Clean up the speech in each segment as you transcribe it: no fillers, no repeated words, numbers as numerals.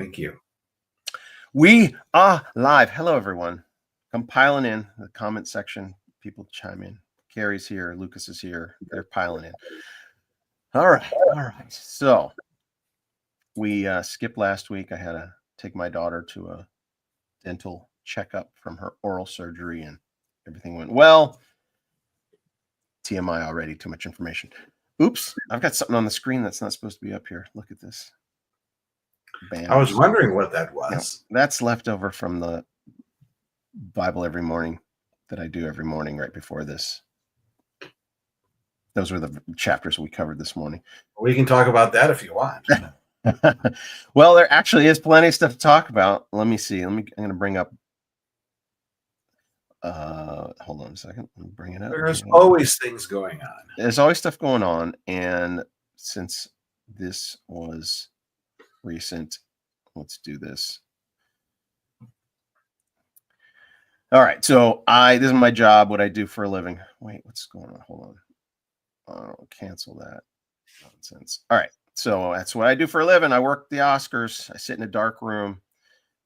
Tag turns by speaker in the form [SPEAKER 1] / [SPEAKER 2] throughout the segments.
[SPEAKER 1] Thank you.
[SPEAKER 2] We are live. Hello, everyone. Come piling in the comment section. People chime in. Carrie's here. Lucas is here. They're piling in. All right. So we skipped last week. I had to take my daughter to a dental checkup from her oral surgery, and everything went well. TMI already. Too much information. Oops. I've got something on the screen that's not supposed to be up here. Look at this.
[SPEAKER 1] I was wondering what that was.
[SPEAKER 2] No, that's left over from the Bible every morning that I do every morning right before this. Those were the chapters we covered this morning.
[SPEAKER 1] We can talk about that if you want.
[SPEAKER 2] Well, there actually is plenty of stuff to talk about. Let me see. I'm going to bring up. Hold on a second. Let me bring it up.
[SPEAKER 1] There's always things going on.
[SPEAKER 2] There's always stuff going on. And since this was recent, let's do this. All right. So this is my job, what I do for a living. Wait, what's going on? Hold on. I'll cancel that nonsense. All right. So that's what I do for a living. I work the Oscars. I sit in a dark room,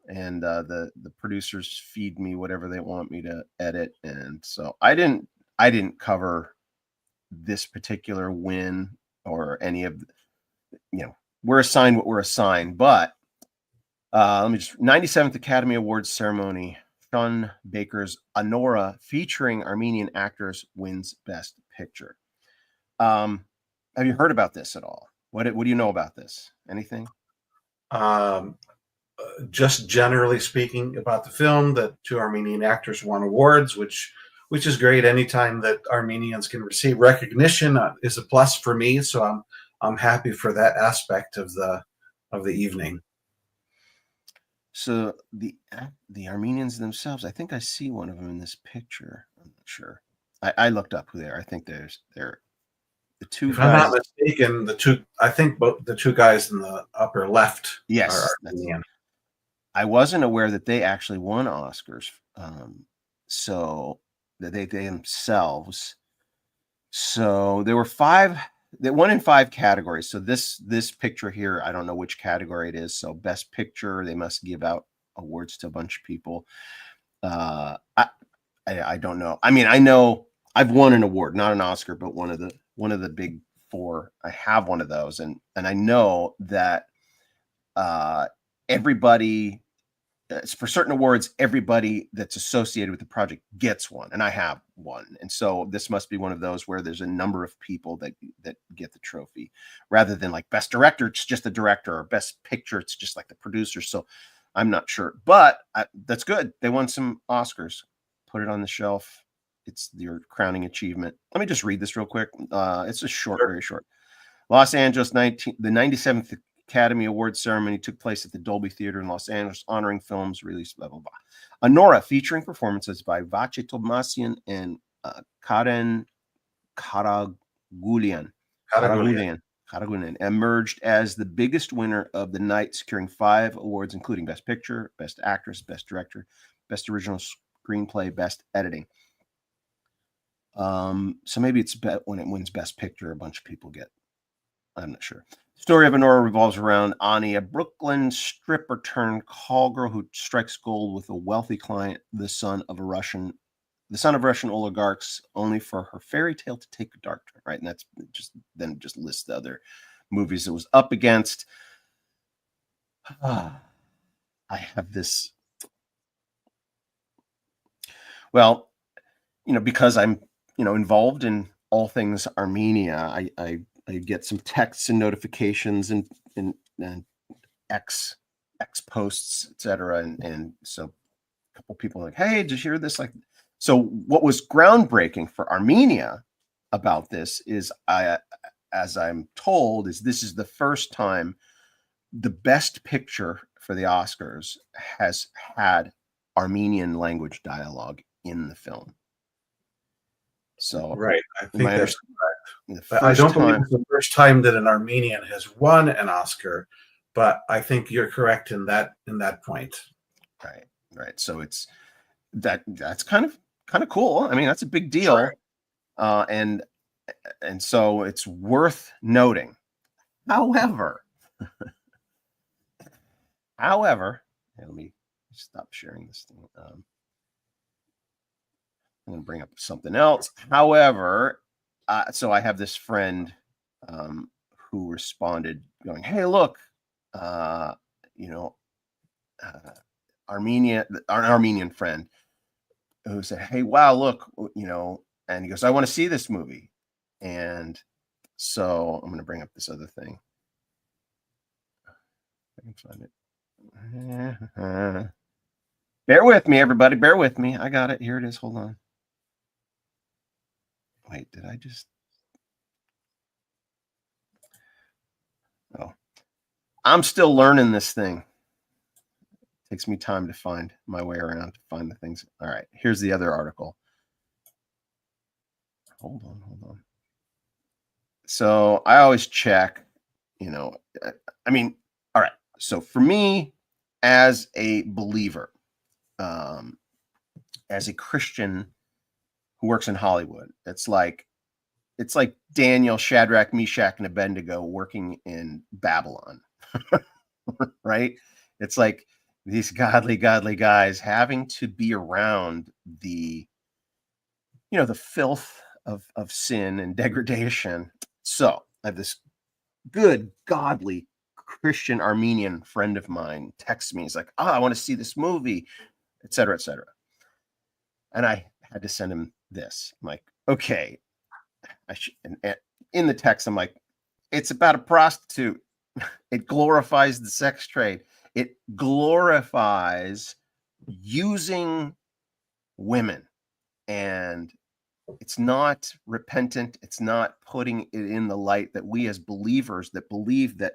[SPEAKER 2] and the producers feed me whatever they want me to edit. And so I didn't cover this particular win or any of, we're assigned what we're assigned. But let me just 97th Academy Awards ceremony. Sean Baker's Anora, featuring Armenian actors, wins Best Picture. Have you heard about this at all? What do you know about this? Anything?
[SPEAKER 1] Just generally speaking about the film, that two Armenian actors won awards, which is great. Anytime that Armenians can receive recognition is a plus for me. So I'm happy for that aspect of the evening.
[SPEAKER 2] So the Armenians themselves, I think I see one of them in this picture. I'm not sure. I looked up who they are. I think they're the two
[SPEAKER 1] if
[SPEAKER 2] guys.
[SPEAKER 1] I'm not mistaken, the two guys in the upper left
[SPEAKER 2] are Armenian. I wasn't aware that they actually won Oscars. So that they themselves. So there were five. They won in 5 categories. So this picture here, I don't know which category it is. So Best Picture, they must give out awards to a bunch of people. I don't know. I mean, I know I've won an award, not an Oscar, but one of the big 4. I have one of those, and I know that everybody, for certain awards, everybody that's associated with the project gets one, and I have one. And so this must be one of those where there's a number of people that get the trophy, rather than like Best Director, it's just the director, or Best Picture, it's just like the producer. So I'm not sure, but that's good. They won some Oscars. Put it on the shelf. It's your crowning achievement. Let me just read this real quick. It's a short, very short. Los Angeles, the 97th Academy Awards ceremony took place at the Dolby Theater in Los Angeles, honoring films released, blah, blah, blah. Anora, featuring performances by Vache Tomasian and Karen Karagulian, emerged as the biggest winner of the night, securing 5 awards, including Best Picture, Best Actress, Best Director, Best Original Screenplay, Best Editing. So maybe it's when it wins Best Picture, a bunch of people get. I'm not sure. The story of Anora revolves around Ani, a Brooklyn stripper turned call girl who strikes gold with a wealthy client, the son of Russian oligarchs, only for her fairy tale to take a dark turn. Right, and that's just lists the other movies it was up against. I have this. Well, because I'm involved in all things Armenia, I get some texts and notifications and X posts, etc. And so a couple people are like, hey, did you hear this? So what was groundbreaking for Armenia about this is, as I'm told, this is the first time the Best Picture for the Oscars has had Armenian language dialogue in the film. So
[SPEAKER 1] right, I think that's correct. But I don't believe it's the first time that an Armenian has won an Oscar, but I think you're correct in that point.
[SPEAKER 2] Right. So it's that's kind of cool. I mean, that's a big deal,
[SPEAKER 1] sure.
[SPEAKER 2] And so it's worth noting. However, However, let me stop sharing this thing. I'm going to bring up something else. However, so I have this friend who responded going, "Hey, look, you know, Armenia, an Armenian friend who said, 'Hey, wow, look, and he goes, I want to see this movie.' And so I'm going to bring up this other thing. I can find it. Bear with me, everybody. Bear with me. I got it. Here it is. Hold on. Wait, did I just? Oh, I'm still learning this thing. It takes me time to find my way around to find the things. All right, here's the other article. Hold on. So I always check, I mean, all right. So for me, as a believer, as a Christian who works in Hollywood, it's like Daniel, Shadrach, Meshach, and Abednego working in Babylon, right? It's like these godly guys having to be around the filth of sin and degradation. So I have this good, godly Christian Armenian friend of mine texts me. He's like, I want to see this movie, et cetera, et cetera. And I had to send him this. I'm like, okay. And in the text, I'm like, it's about a prostitute. It glorifies the sex trade. It glorifies using women. And it's not repentant. It's not putting it in the light that we as believers that believe that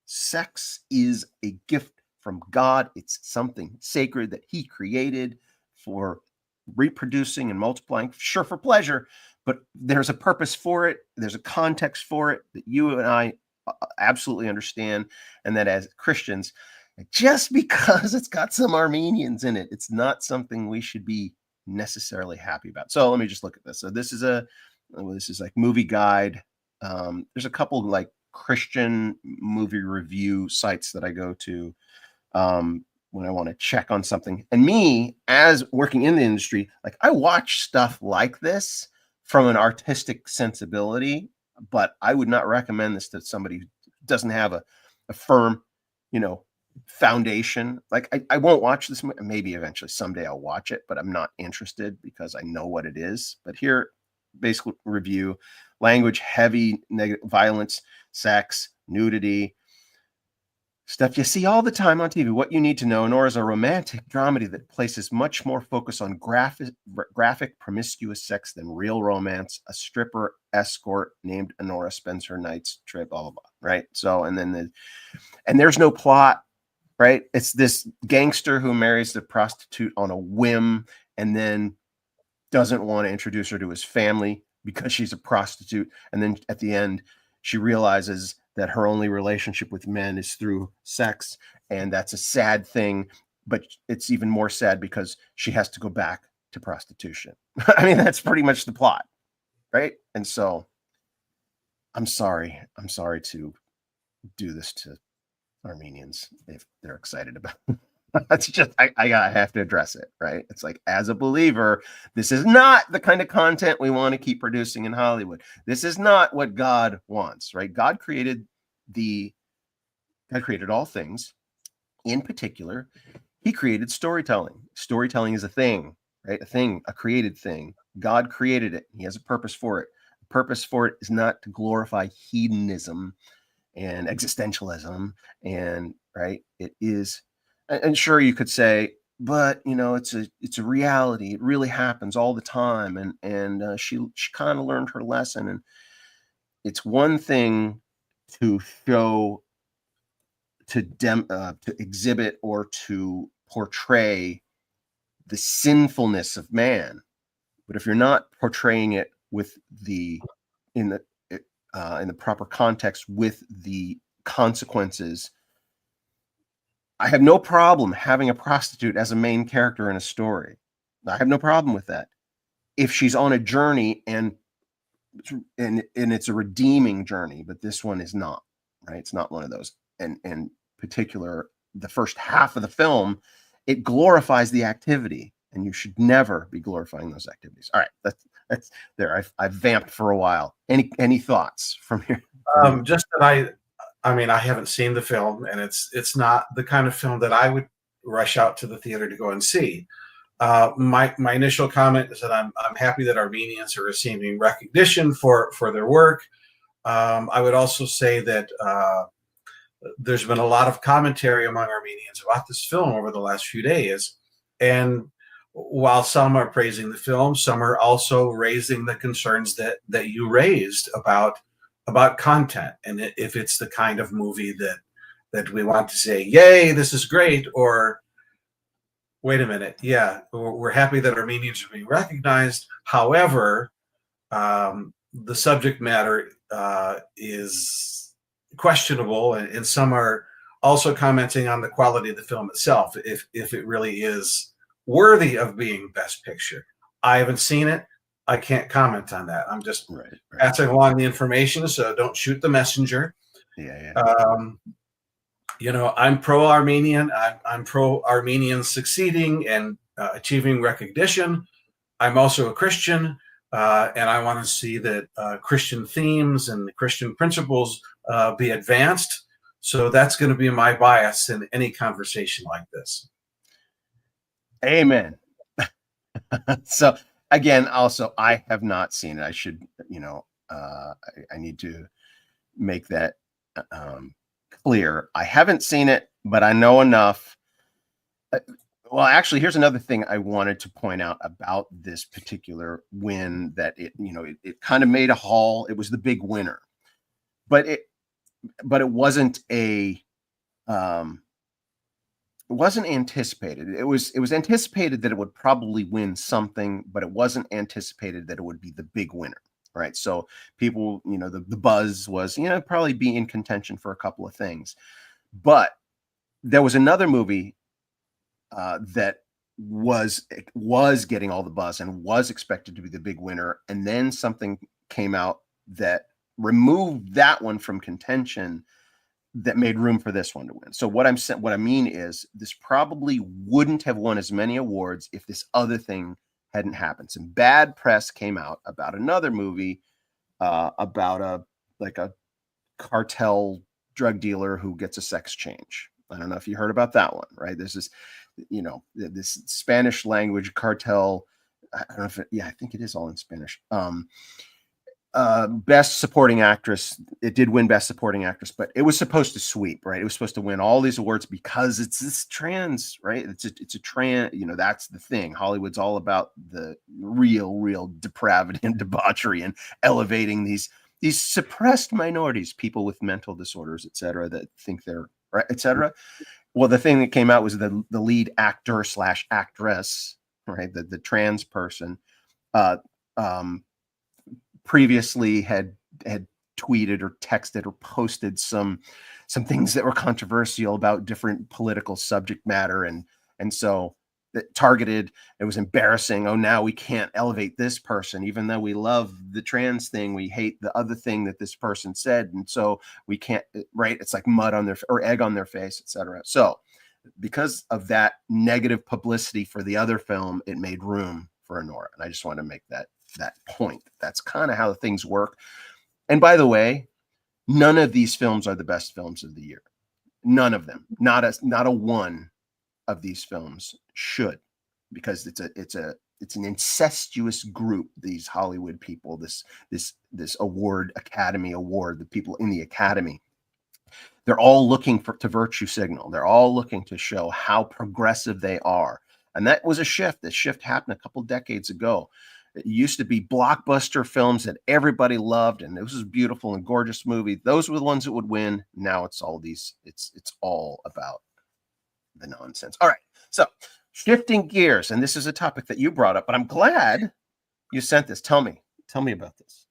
[SPEAKER 2] sex is a gift from God. It's something sacred that he created for reproducing and multiplying, sure, for pleasure, but there's a purpose for it. There's a context for it that you and I absolutely understand. And that as Christians, just because it's got some Armenians in it, it's not something we should be necessarily happy about. So let me just look at this. So this is like Movie Guide. There's a couple like Christian movie review sites that I go to when I want to check on something. And me, as working in the industry, like I watch stuff like this from an artistic sensibility, but I would not recommend this to somebody who doesn't have a firm, foundation. Like I won't watch this movie. Maybe eventually someday I'll watch it, but I'm not interested because I know what it is. But here, basic review: language heavy, negative, violence, sex, nudity, stuff you see all the time on TV. What you need to know: Nora is a romantic dramedy that places much more focus on graphic, promiscuous sex than real romance. A stripper escort named Nora spends her nights trip, blah, blah, blah, right? So, and there's no plot, right? It's this gangster who marries the prostitute on a whim and then doesn't want to introduce her to his family because she's a prostitute. And then at the end, she realizes that her only relationship with men is through sex. And that's a sad thing, but it's even more sad because she has to go back to prostitution. I mean, that's pretty much the plot, right? And so I'm sorry to do this to Armenians if they're excited about it. That's just I have to address it, right? It's like, as a believer, this is not the kind of content we want to keep producing in Hollywood. This is not what God wants, right? God created all things. In particular, he created storytelling. Storytelling is a thing, right? A created thing. God created it. He has a purpose for it. The purpose for it is not to glorify hedonism and existentialism, and right, it is. And sure, you could say, but it's a reality. It really happens all the time, and she kind of learned her lesson. And it's one thing to show, to exhibit, or to portray the sinfulness of man, but if you're not portraying it with in the proper context with the consequences, I have no problem having a prostitute as a main character in a story. I have no problem with that if she's on a journey and it's a redeeming journey. But this one is not, right? It's not one of those. And particular, the first half of the film, it glorifies the activity, and you should never be glorifying those activities. All right, that's there. I've vamped for a while. Any thoughts from here?
[SPEAKER 1] Just that I mean, I haven't seen the film, and it's not the kind of film that I would rush out to the theater to go and see. My initial comment is that I'm happy that Armenians are receiving recognition for their work. I would also say that there's been a lot of commentary among Armenians about this film over the last few days, and while some are praising the film, some are also raising the concerns that you raised about content, and if it's the kind of movie that we want to say, "Yay, this is great," or "Wait a minute, yeah, we're happy that Armenians are being recognized. However, the subject matter is questionable," and some are also commenting on the quality of the film itself, if it really is worthy of being Best Picture. I haven't seen it. I can't comment on that. I'm just passing along the information, so don't shoot the messenger.
[SPEAKER 2] Yeah.
[SPEAKER 1] I'm pro-Armenian. I'm pro-Armenians succeeding and achieving recognition. I'm also a Christian, and I want to see that Christian themes and Christian principles be advanced. So that's going to be my bias in any conversation like this.
[SPEAKER 2] Amen. So again, also, I have not seen it. I should, I need to make that clear. I haven't seen it, but I know enough. Well, actually, here's another thing I wanted to point out about this particular win, that it kind of made a haul. It was the big winner, but it wasn't it wasn't anticipated. It was anticipated that it would probably win something, but it wasn't anticipated that it would be the big winner. Right. So people, the buzz was, probably be in contention for a couple of things. But there was another movie that was getting all the buzz and was expected to be the big winner. And then something came out that removed that one from contention, that made room for this one to win. So what I mean is, this probably wouldn't have won as many awards if this other thing hadn't happened. Some bad press came out about another movie about a cartel drug dealer who gets a sex change. I don't know if you heard about that one, right? This is, this Spanish language cartel. I don't know if I think it is all in Spanish. Best supporting actress. It did win best supporting actress, but it was supposed to sweep, right? It was supposed to win all these awards because it's this trans, right? It's a trans, that's the thing. Hollywood's all about the real depravity and debauchery, and elevating these suppressed minorities, people with mental disorders, etc., that think they're right, etc. Well, the thing that came out was the lead actor / actress, right? The trans person, previously had tweeted or texted or posted some things that were controversial about different political subject matter, and so that targeted. It was embarrassing. Oh, now we can't elevate this person, even though we love the trans thing. We hate the other thing that this person said, and so we can't. Right? It's like mud on their or egg on their face, etc. So because of that negative publicity for the other film, it made room for Anora, and I just want to make that point. That's kind of how things work. And by the way, none of these films are the best films of the year. None of them. Not a one of these films should, because it's an incestuous group, these Hollywood people, this Academy Award, the people in the Academy. They're all looking to virtue signal. They're all looking to show how progressive they are. And that was a shift. This shift happened a couple decades ago. It used to be blockbuster films that everybody loved, and this was a beautiful and gorgeous movie. Those were the ones that would win. Now it's all these. It's all about the nonsense. All right, so shifting gears, and this is a topic that you brought up, but I'm glad you sent this. Tell me about this.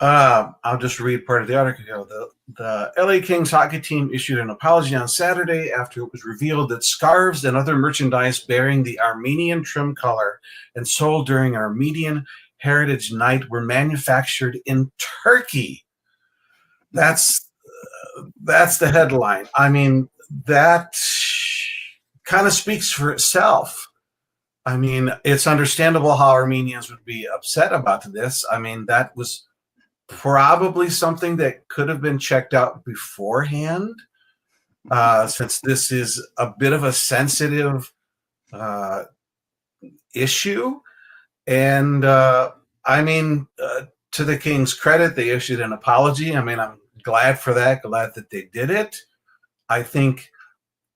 [SPEAKER 1] I'll just read part of the article. The LA Kings hockey team issued an apology on Saturday after it was revealed that scarves and other merchandise bearing the Armenian trim color and sold during Armenian Heritage Night were manufactured in Turkey. That's the headline. I mean, that kind of speaks for itself. I mean, it's understandable how Armenians would be upset about this. I mean, that was probably something that could have been checked out beforehand, since this is a bit of a sensitive uh, issue. And I mean, to the king's credit, they issued an apology. I mean, I'm glad for that, glad that they did it. I think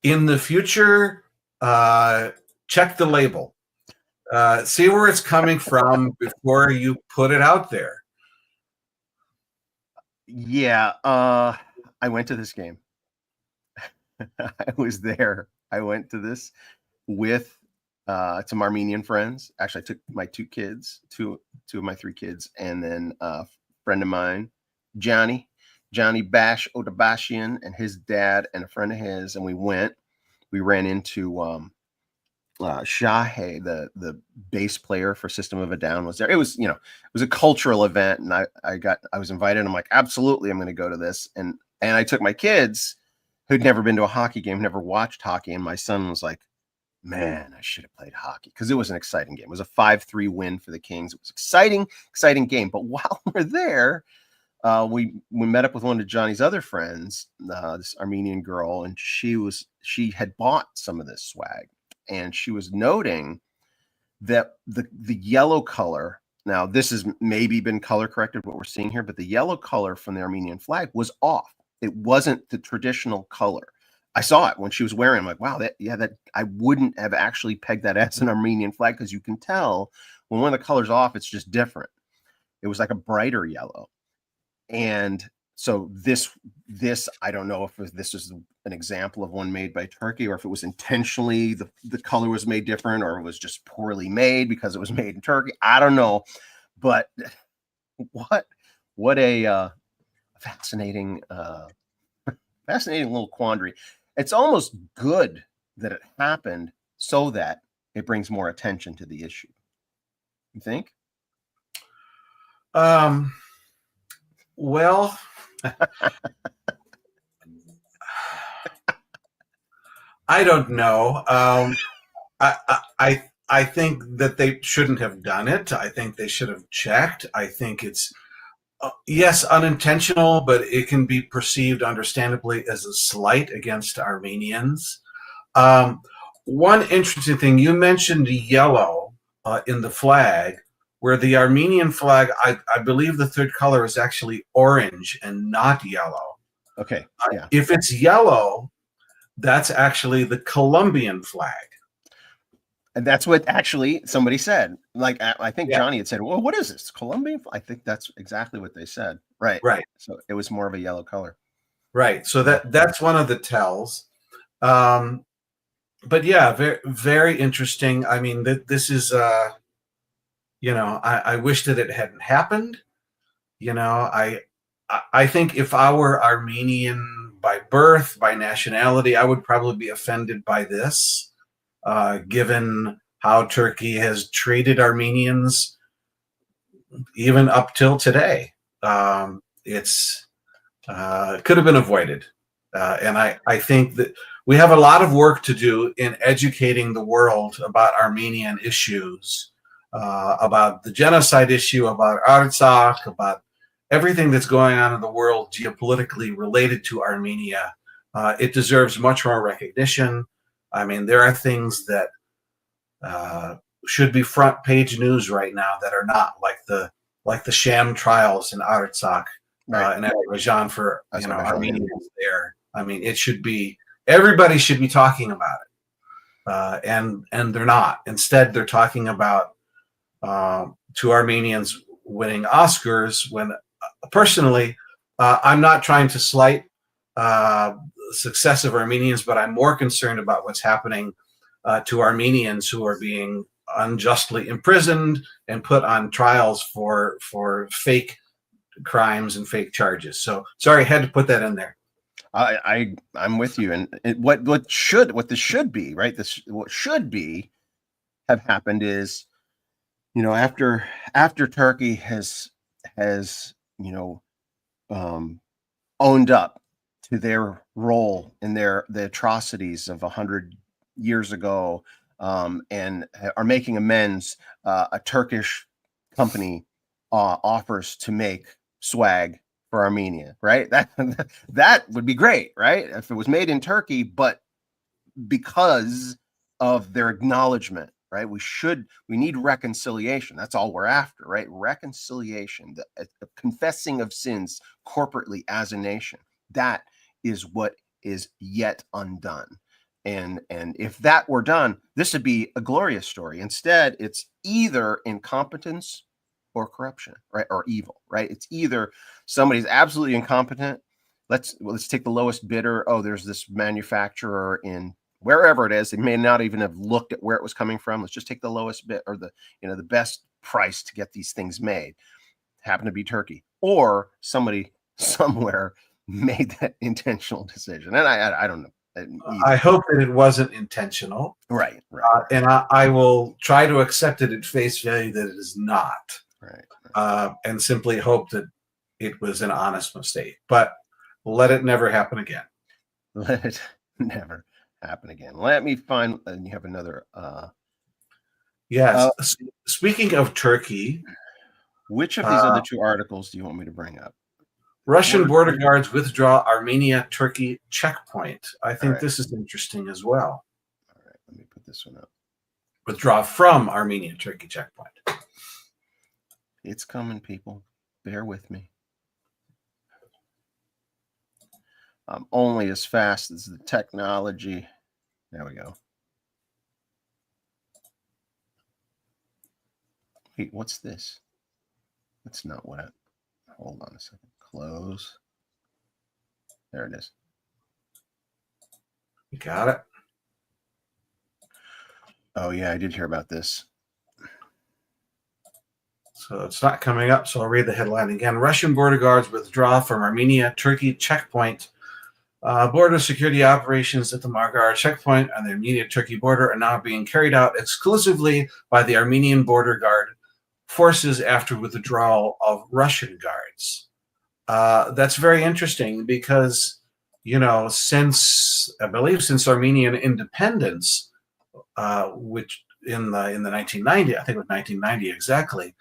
[SPEAKER 1] in the future, check the label, see where it's coming from before you put it out there.
[SPEAKER 2] Yeah, I went to this game. I was there. I went to this with some Armenian friends. Actually, I took my two of my three kids, and then a friend of mine, Johnny Bash Odabashian, and his dad and a friend of his, and we went. We ran into Shahe, the bass player for System of a Down, was there. It was, it was a cultural event, and I was invited. I'm like, absolutely, I'm going to go to this, and I took my kids who'd never been to a hockey game, never watched hockey, and my son was like, man, I should have played hockey, because it was an exciting game. It was a 5-3 win for the Kings. It was exciting game. But while we're there, we met up with one of Johnny's other friends, this Armenian girl, and she had bought some of this swag, and she was noting that the yellow color. Now, this has maybe been color corrected, what we're seeing here, but the yellow color from the Armenian flag was off. It wasn't the traditional color. I saw it when she was wearing it. I'm like, wow, that I wouldn't have actually pegged that as an Armenian flag, because you can tell when one of the colors off, it's just different. It was like a brighter yellow. And so this I don't know if this is an example of one made by Turkey, or if it was intentionally the color was made different, or it was just poorly made because it was made in Turkey. I don't know, but what a fascinating little quandary. It's almost good that it happened so that it brings more attention to the issue. You think?
[SPEAKER 1] Well, I don't know. I think that they shouldn't have done it. I think they should have checked. I think it's yes, unintentional, but it can be perceived understandably as a slight against Armenians. Um, One interesting thing, you mentioned yellow in the flag, where the Armenian flag, I believe the third color is actually orange and not yellow.
[SPEAKER 2] Okay. Yeah.
[SPEAKER 1] If it's yellow, that's actually the Colombian flag.
[SPEAKER 2] And that's what actually somebody said. Like, I think
[SPEAKER 1] Yeah.
[SPEAKER 2] Johnny had said, well, what is this? Colombian? I think that's exactly what they said. Right.
[SPEAKER 1] Right.
[SPEAKER 2] So it was more of a yellow color.
[SPEAKER 1] Right. So that's one of the tells. But yeah, very, very interesting. I mean, this is, I wish that it hadn't happened. I think if I were Armenian by birth, by nationality, I would probably be offended by this, given how Turkey has treated Armenians even up till today. It's could have been avoided. And I think that we have a lot of work to do in educating the world about Armenian issues, about the genocide issue, about Artsakh, about everything that's going on in the world geopolitically related to Armenia. It deserves much more recognition. I mean, there are things that should be front page news right now that are not, like the sham trials in Artsakh, right, and Azerbaijan for Armenians there. I mean, it should be, everybody should be talking about it, and they're not. Instead, they're talking about two Armenians winning Oscars. When personally, I'm not trying to slight success of Armenians, but I'm more concerned about what's happening to Armenians who are being unjustly imprisoned and put on trials for fake crimes and fake charges. So sorry, I had to put that in there.
[SPEAKER 2] I'm with you. And what this should be, right? What should be have happened is, after Turkey has owned up to their role in the atrocities of 100 years ago, and are making amends. A Turkish company offers to make swag for Armenia, right? That would be great, right? If it was made in Turkey, but because of their acknowledgement, right? We need reconciliation. That's all we're after, right? Reconciliation, the confessing of sins corporately as a nation. That is what is yet undone. And if that were done, this would be a glorious story. Instead, it's either incompetence or corruption, right? Or evil, right? It's either somebody's absolutely incompetent. Let's take the lowest bidder. Oh, there's this manufacturer in wherever it is. They may not even have looked at where it was coming from. Let's just take the lowest bid, or the best price to get these things made. Happen to be Turkey, or somebody somewhere made that intentional decision. And I don't know.
[SPEAKER 1] I hope that it wasn't intentional.
[SPEAKER 2] Right.
[SPEAKER 1] And I will try to accept it at face value that it is not.
[SPEAKER 2] Right.
[SPEAKER 1] And simply hope that it was an honest mistake. But let it never happen again.
[SPEAKER 2] Let it never happen again. Let me find, and you have another.
[SPEAKER 1] Yes. Speaking of Turkey,
[SPEAKER 2] which of these other two articles do you want me to bring up?
[SPEAKER 1] Russian border guards withdraw Armenia-Turkey checkpoint. I think this is interesting as well.
[SPEAKER 2] All right, let me put this one up.
[SPEAKER 1] Withdraw from Armenia-Turkey checkpoint.
[SPEAKER 2] It's coming, people. Bear with me. I'm only as fast as the technology. There we go. Wait, what's this? That's not what I... Hold on a second. Close. There it is.
[SPEAKER 1] You got it?
[SPEAKER 2] Oh, yeah, I did hear about this.
[SPEAKER 1] So it's not coming up, so I'll read the headline again. Russian border guards withdraw from Armenia-Turkey checkpoint. Border security operations at the Margar checkpoint on the Armenia-Turkey border are now being carried out exclusively by the Armenian border guard forces after withdrawal of Russian guards. That's very interesting because, since Armenian independence, which in the 1990, I think it was 1990 exactly,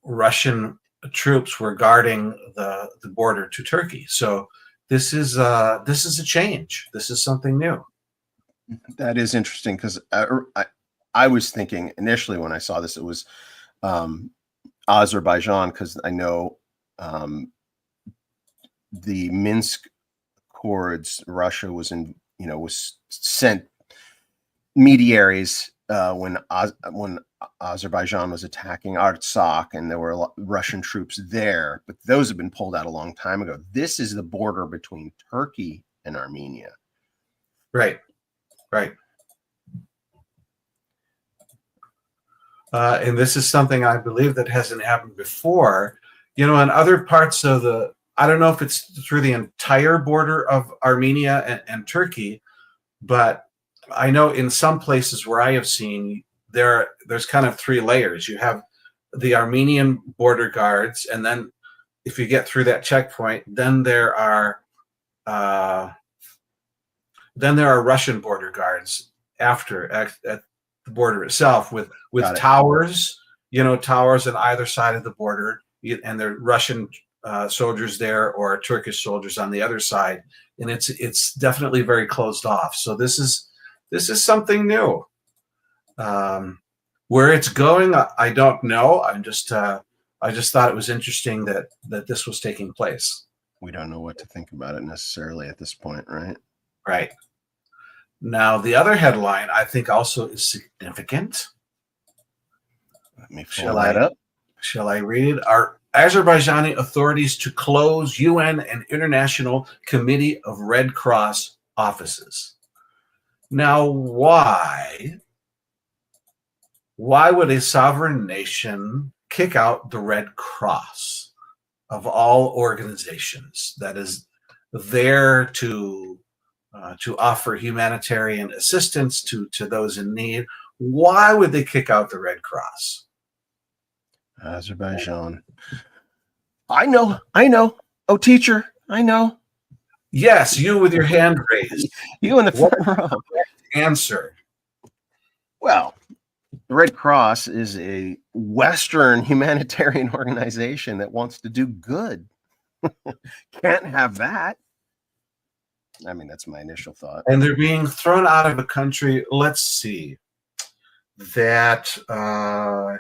[SPEAKER 1] Russian troops were guarding the border to Turkey. So this is a change. This is something new.
[SPEAKER 2] That is interesting because I was thinking initially when I saw this, it was Azerbaijan, because I know the Minsk Accords, Russia was was sent mediaries when Azerbaijan was attacking Artsakh, and there were Russian troops there, but those have been pulled out a long time ago. This is the border between Turkey and Armenia.
[SPEAKER 1] Right. And this is something I believe that hasn't happened before. In other parts of I don't know if it's through the entire border of Armenia and Turkey, but I know in some places where I have seen there's kind of three layers. You have the Armenian border guards, and then if you get through that checkpoint, then there are Russian border guards after at the border itself with towers, towers on either side of the border, and there are Russian soldiers there or Turkish soldiers on the other side, and it's definitely very closed off. So this is something new. Where it's going, I don't know. I just thought it was interesting that this was taking place.
[SPEAKER 2] We don't know what to think about it necessarily at this point, right?
[SPEAKER 1] Right. Now, the other headline I think also is significant.
[SPEAKER 2] Let me pull that up.
[SPEAKER 1] Shall I read it? Are Azerbaijani authorities to close UN and International Committee of Red Cross offices. Now, why would a sovereign nation kick out the Red Cross of all organizations that is there to offer humanitarian assistance to those in need? Why would they kick out the Red Cross?
[SPEAKER 2] Azerbaijan. I know. Oh, teacher, I know.
[SPEAKER 1] Yes, you with your hand raised.
[SPEAKER 2] You in the
[SPEAKER 1] What
[SPEAKER 2] front row.
[SPEAKER 1] answer?
[SPEAKER 2] Well, the Red Cross is a Western humanitarian organization that wants to do good. Can't have that. I mean, that's my initial thought.
[SPEAKER 1] And they're being thrown out of a country. Let's see. That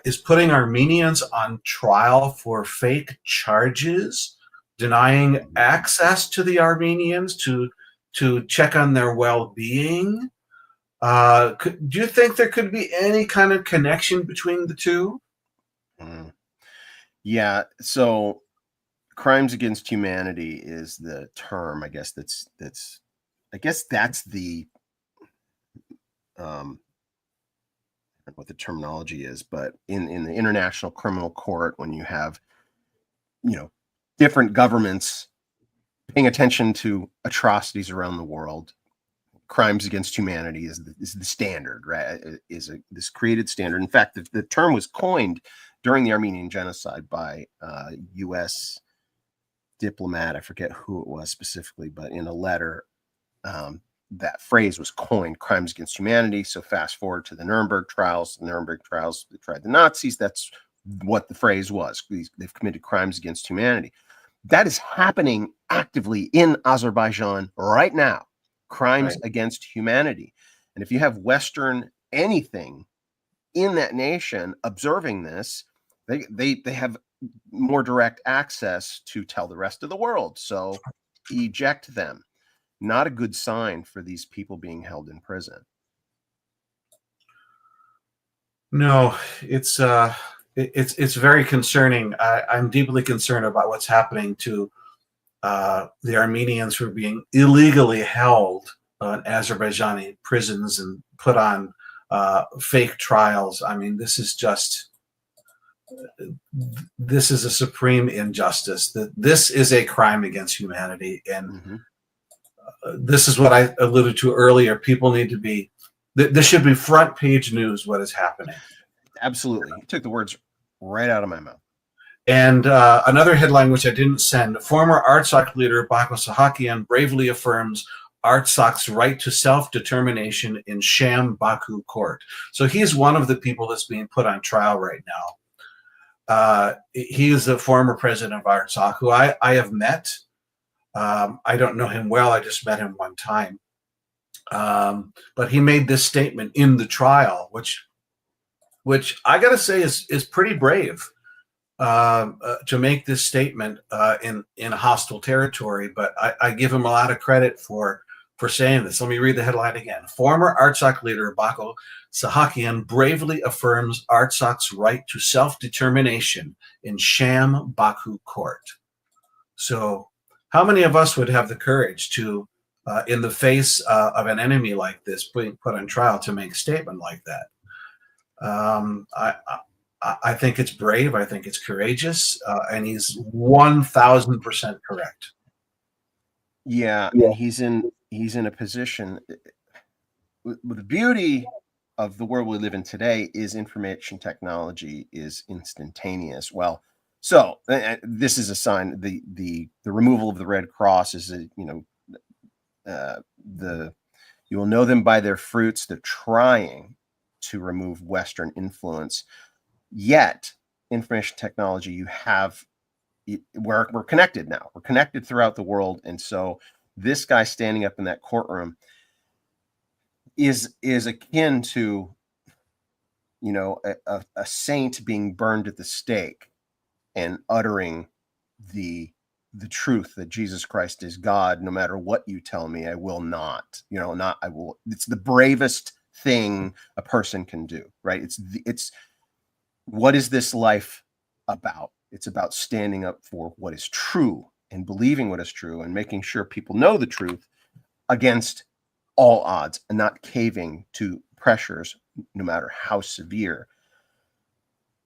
[SPEAKER 1] is putting Armenians on trial for fake charges, denying access to the Armenians to check on their well-being. Do you think there could be any kind of connection between the two?
[SPEAKER 2] Mm. Yeah. So, crimes against humanity is the term. I guess that's. I guess that's the what the terminology is, but in the International Criminal Court, when you have, different governments paying attention to atrocities around the world, crimes against humanity is the standard, right? This created standard. In fact, the term was coined during the Armenian genocide by U.S. diplomat. I forget who it was specifically, but in a letter, that phrase was coined, crimes against humanity. So fast forward to the Nuremberg trials. The Nuremberg trials, they tried the Nazis. That's what the phrase was. They've committed crimes against humanity. That is happening actively in Azerbaijan right now. Crimes against humanity. And if you have Western anything in that nation observing this, they have more direct access to tell the rest of the world. So eject them. Not a good sign for these people being held in prison.
[SPEAKER 1] No, it's very concerning. I'm deeply concerned about what's happening to the Armenians who are being illegally held in Azerbaijani prisons and put on fake trials. I mean, this is a supreme injustice. That this is a crime against humanity, and this is what I alluded to earlier. People need to be. This should be front page news. What is happening?
[SPEAKER 2] Absolutely, you took the words right out of my mouth.
[SPEAKER 1] And another headline, which I didn't send: former Artsakh leader Bako Sahakian bravely affirms Artsakh's right to self-determination in sham Baku court. So he's one of the people that's being put on trial right now. He is the former president of Artsakh, who I have met. I don't know him well. I just met him one time. But he made this statement in the trial, which I got to say is pretty brave. To make this statement in a hostile territory, but I give him a lot of credit for saying this. Let me read the headline again. Former Artsakh leader Bako Sahakian bravely affirms Artsakh's right to self-determination in sham Baku court. So how many of us would have the courage to, in the face of an enemy like this, being put on trial, to make a statement like that? I think it's brave. I think it's courageous, and he's 1,000% correct.
[SPEAKER 2] Yeah, and he's in a position. The beauty of the world we live in today is information technology is instantaneous. Well, so this is a sign. The removal of the Red Cross is you will know them by their fruits. They're trying to remove Western influence. Yet, information technology, we're connected now. We're connected throughout the world, and so this guy standing up in that courtroom is akin to, a saint being burned at the stake and uttering the truth that Jesus Christ is God. No matter what you tell me, I will not. I will. It's the bravest thing a person can do, right? It's what is this life about? It's about standing up for what is true and believing what is true and making sure people know the truth against all odds and not caving to pressures, no matter how severe.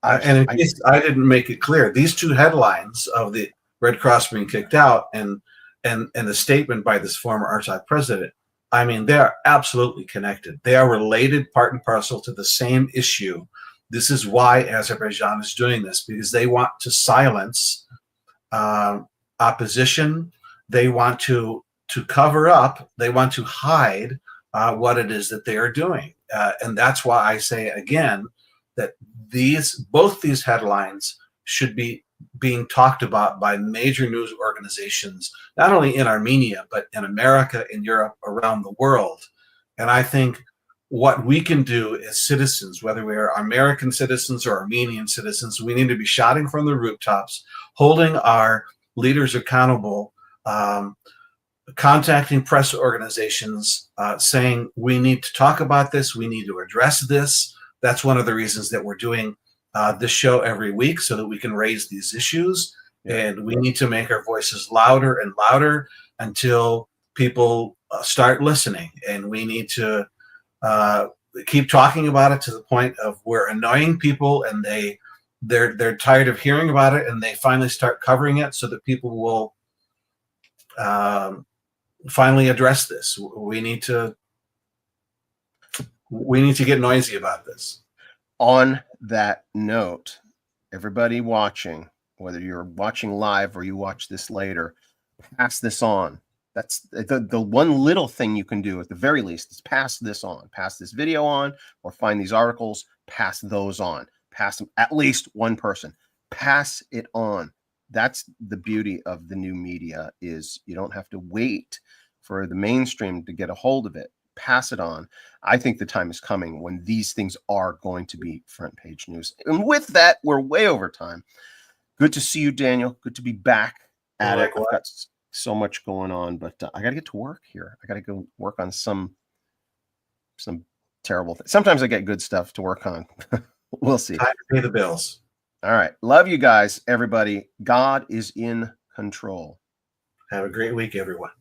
[SPEAKER 1] And in case I didn't make it clear, these two headlines of the Red Cross being kicked out and the statement by this former Artsakh president, I mean, they are absolutely connected. They are related, part and parcel, to the same issue. This is why Azerbaijan is doing this, because they want to silence opposition. They want to to cover up, they want to hide what it is that they are doing. And that's why I say again that both these headlines should be being talked about by major news organizations, not only in Armenia, but in America, in Europe, around the world. And I think what we can do as citizens, whether we are American citizens or Armenian citizens, we need to be shouting from the rooftops, holding our leaders accountable, contacting press organizations, saying we need to talk about this, we need to address this. That's one of the reasons that we're doing this show every week, so that we can raise these issues. And we need to make our voices louder and louder until people start listening. And we need to keep talking about it to the point of we're annoying people, and they're tired of hearing about it, and they finally start covering it, so that people will finally address this. We need to get noisy about this.
[SPEAKER 2] On that note, everybody watching, whether you're watching live or you watch this later, pass this on. That's the one little thing you can do at the very least is pass this on, pass this video on, or find these articles, pass those on, pass them, at least one person, pass it on. That's the beauty of the new media, is you don't have to wait for the mainstream to get a hold of it. Pass it on. I think the time is coming when these things are going to be front page news. And with that, we're way over time. Good to see you, Daniel. Good to be back at it. I've got so much going on, but I got to get to work here. I got to go work on some terrible things. Sometimes I get good stuff to work on. We'll see.
[SPEAKER 1] Time to pay the bills.
[SPEAKER 2] All right. Love you guys, everybody. God is in control.
[SPEAKER 1] Have a great week, everyone.